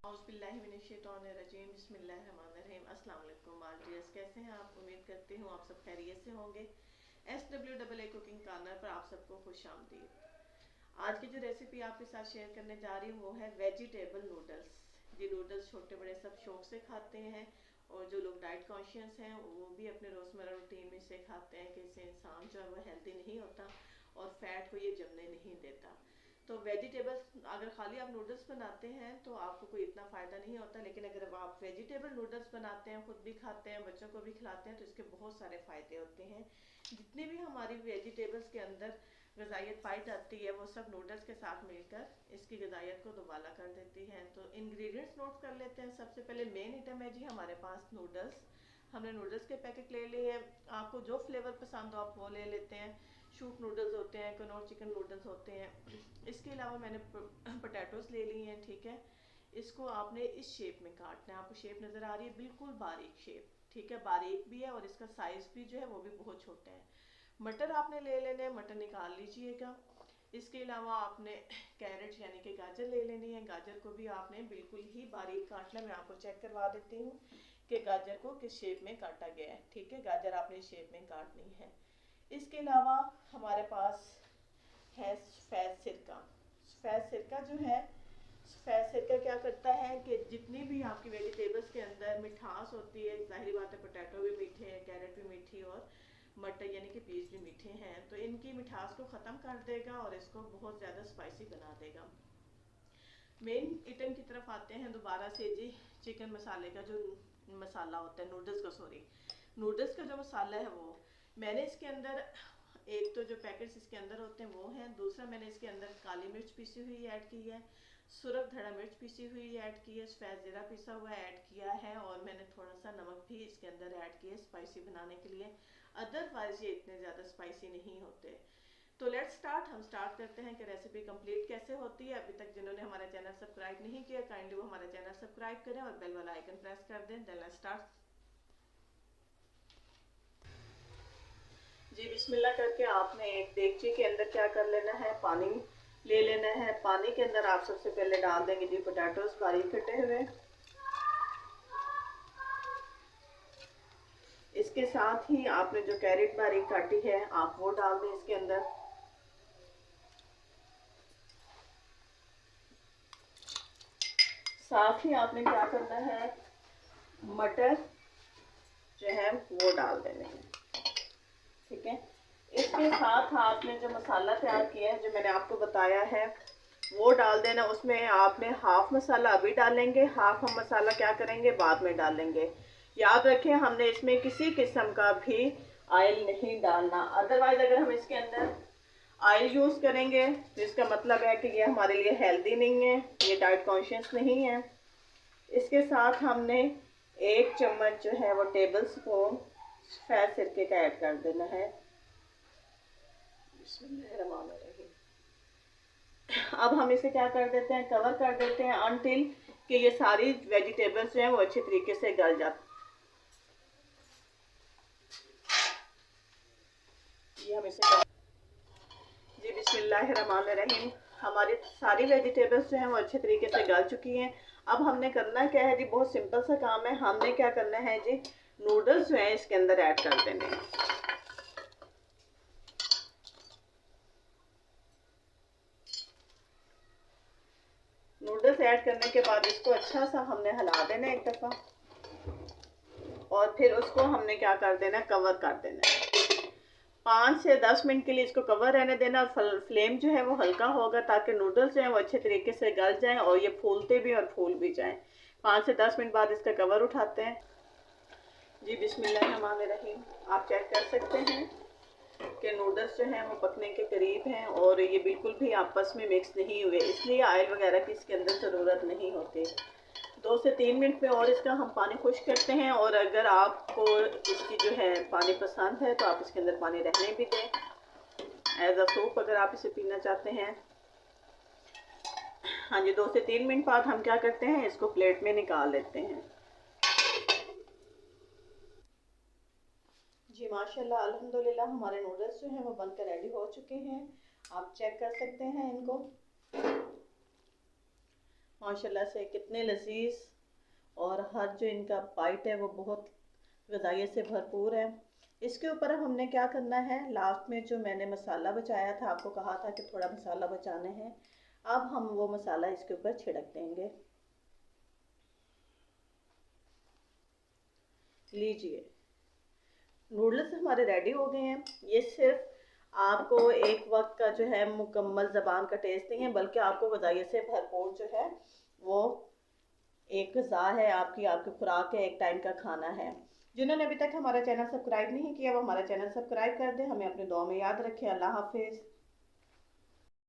औज़ुबिल्लाहिमिनश्शैतानिर्रजीम बिस्मिल्लाहिर्रहमानिर्रहीम। अस्सलाम वालेकुम माय डियर्स, कैसे हैं आप? उम्मीद करती हूँ आप सब खैरियत से होंगे। SWAA कुकिंग कॉर्नर पर आप सबको खुश आमदीद। आज की जो रेसिपी आपके साथ शेयर करने जा रही हूँ वो है वेजिटेबल नूडल्स। ये नूडल्स छोटे बड़े सब शौक से खाते हैं और जो लोग डाइट कॉन्शियस हैं वो भी अपने रोज़मर्रा रूटीन में से खाते हैं कि इससे इंसान जो है वो हेल्दी नहीं होता और फैट को ये जमने नहीं देता। तो वेजिटेबल्स अगर खाली आप नूडल्स बनाते हैं तो आपको कोई इतना फ़ायदा नहीं होता, लेकिन अगर आप वेजिटेबल नूडल्स बनाते हैं, खुद भी खाते हैं, बच्चों को भी खिलाते हैं, तो इसके बहुत सारे फ़ायदे होते हैं। जितनी भी हमारी वेजिटेबल्स के अंदर गजाइत पाई जाती है वो सब नूडल्स के साथ मिलकर इसकी गजाइत को दोबारा कर देती है। तो इंग्रेडिएंट्स नोट कर लेते हैं। सबसे पहले मेन आइटम है जी हमारे पास नूडल्स। हमने नूडल्स के पैकेट ले लिए हैं। आपको जो फ्लेवर पसंद हो आप वो ले लेते हैं। शूप नूडल्स होते हैं, कनौर चिकन नूडल्स होते हैं। इसके अलावा मैंने पोटैटोस ले लिए हैं, ठीक है। इसको आपने इस शेप में काटना है। आपको शेप नज़र आ रही है, बिल्कुल बारीक शेप, ठीक है। बारीक भी है और इसका साइज़ भी जो है वो भी बहुत छोटा है। मटर आपने ले लेने हैं, मटर निकाल लीजिएगा। इसके अलावा आपने कैरेट यानी कि गाजर ले लेनी है। गाजर को भी आपने बिल्कुल ही बारीक काटना है। मैं आपको चेक करवा देती हूँ कि गाजर को किस शेप में काटा गया है, ठीक है। गाजर आपने इस शेप में काटनी है। इसके अलावा हमारे पास है सफ़ेद सिरका। सफ़ेद सिरका जो है, सफ़ेद सिरका क्या करता है कि जितनी भी आपकी वेजिटेबल्स के अंदर मिठास होती है, जाहिर बात है पोटैटो भी मीठे हैं, कैरेट भी मीठी और मटर यानी कि पीस भी मीठे हैं, तो इनकी मिठास को ख़त्म कर देगा और इसको बहुत ज़्यादा स्पाइसी बना देगा। मेन आइटम की तरफ आते हैं दोबारा से जी। चिकन मसाले का जो मसाला होता है, नूडल्स का, सॉरी, नूडल्स का जो मसाला है वो मैंने इसके अंदर, एक तो जो पैकेट्स इसके अंदर होते हैं वो हैं, दूसरा मैंने इसके अंदर काली मिर्च पीसी हुई ऐड की है, सुरख धड़ा मिर्च पीसी हुई ऐड की है, सफ़ेद ज़ीरा पिसा हुआ ऐड किया है और मैंने थोड़ा सा नमक भी इसके अंदर ऐड किया स्पाइसी बनाने के लिए। अदरवाइज़ ये इतने ज़्यादा स्पाइसी नहीं होते। तो लेट्स स्टार्ट। हम स्टार्ट करते हैं कि रेसिपी कंप्लीट कैसे होती है। अभी तक जिन्होंने हमारा चैनल सब्सक्राइब नहीं किया काइंडली वो हमारा चैनल सब्सक्राइब करें और बेल वाला आइकन प्रेस कर दें। देन लेट्स स्टार्ट जी। बिस्मिल्लाह करके आपने एक देगची के अंदर क्या कर लेना है, पानी ले लेना है। पानी के अंदर आप सबसे पहले डाल देंगे जी पोटैटोस बारीक कटे हुए। इसके साथ ही आपने जो कैरेट बारीक काटी है आप वो डाल दें इसके अंदर। साथ ही आपने क्या करना है, मटर जो है वो डाल देने हैं, ठीक है। इसके साथ आपने जो मसाला तैयार किया है, जो मैंने आपको बताया है, वो डाल देना। उसमें आपने हाफ मसाला अभी डालेंगे, हाफ हम मसाला क्या करेंगे बाद में डालेंगे। याद रखें हमने इसमें किसी किस्म का भी ऑयल नहीं डालना। अदरवाइज अगर हम इसके अंदर ऑयल यूज़ करेंगे तो इसका मतलब है कि ये हमारे लिए हेल्दी नहीं है, ये डाइट कॉन्शियस नहीं है। इसके साथ हमने 1 चम्मच जो है वो टेबल स्पून सफ़ेद सिरके का ऐड कर देना है। अब हम इसे क्या कर देते हैं, कवर कर देते हैं अनटिल कि ये सारी वेजिटेबल्स जो हैं वो अच्छे तरीके से गल जाती। ये हम इसे जी बिस्मिल्लाहिर्रहमानिर्रहीम। हमारी सारी वेजिटेबल्स जो हैं वो अच्छे तरीके से गल चुकी हैं। अब हमने करना क्या है जी, बहुत सिंपल सा काम है। हमने क्या करना है जी, नूडल्स जो हैं इसके अंदर ऐड कर देने हैं। नूडल्स ऐड करने के बाद इसको अच्छा सा हमने हिला देना है एक दफ़ा और फिर उसको हमने क्या कर देना है, कवर कर देना है। 5 से 10 मिनट के लिए इसको कवर रहने देना और फ्लेम जो है वो हल्का होगा ताकि नूडल्स जो है वो अच्छे तरीके से गल जाएं और ये फूलते भी और फूल भी जाएं। 5 से 10 मिनट बाद इसका कवर उठाते हैं जी। बिस्मिल्लाहिर्रहमानिर्रहीम। आप चेक कर सकते हैं कि नूडल्स जो हैं वो पकने के करीब हैं और ये बिल्कुल भी आपस में मिक्स नहीं हुए, इसलिए ऑयल वगैरह की इसके अंदर ज़रूरत नहीं होती। 2 से 3 मिनट में और इसका हम पानी खुश्क करते हैं और अगर आपको इसकी जो है पानी पसंद है तो आप इसके अंदर पानी रहने भी दें एज अ सूप अगर आप इसे पीना चाहते हैं। हाँ जी, 2 से 3 मिनट बाद हम क्या करते हैं, इसको प्लेट में निकाल लेते हैं जी। माशाल्लाह अल्हम्दुलिल्लाह हमारे नूडल्स जो हैं वो बनकर रेडी हो चुके हैं। आप चेक कर सकते हैं इनको। माशाल्लाह से कितने लजीज, और हर जो इनका बाइट है वो बहुत ग़िज़ाइयत से भरपूर है। इसके ऊपर हमने क्या करना है, लास्ट में जो मैंने मसाला बचाया था, आपको कहा था कि थोड़ा मसाला बचाने हैं, अब हम वो मसाला इसके ऊपर छिड़क देंगे। लीजिए, नूडल्स हमारे रेडी हो गए हैं। ये सिर्फ आपको एक वक्त का जो है मुकम्मल ज़बान का टेस्ट नहीं है, बल्कि आपको ग़िज़ाइयत से भरपूर जो है वो एक ग़िज़ा है आपकी, आपकी खुराक है, एक टाइम का खाना है। जिन्होंने अभी तक हमारा चैनल सब्सक्राइब नहीं किया वो हमारा चैनल सब्सक्राइब कर दें। हमें अपने दुआ में याद रखें। अल्लाह हाफिज़।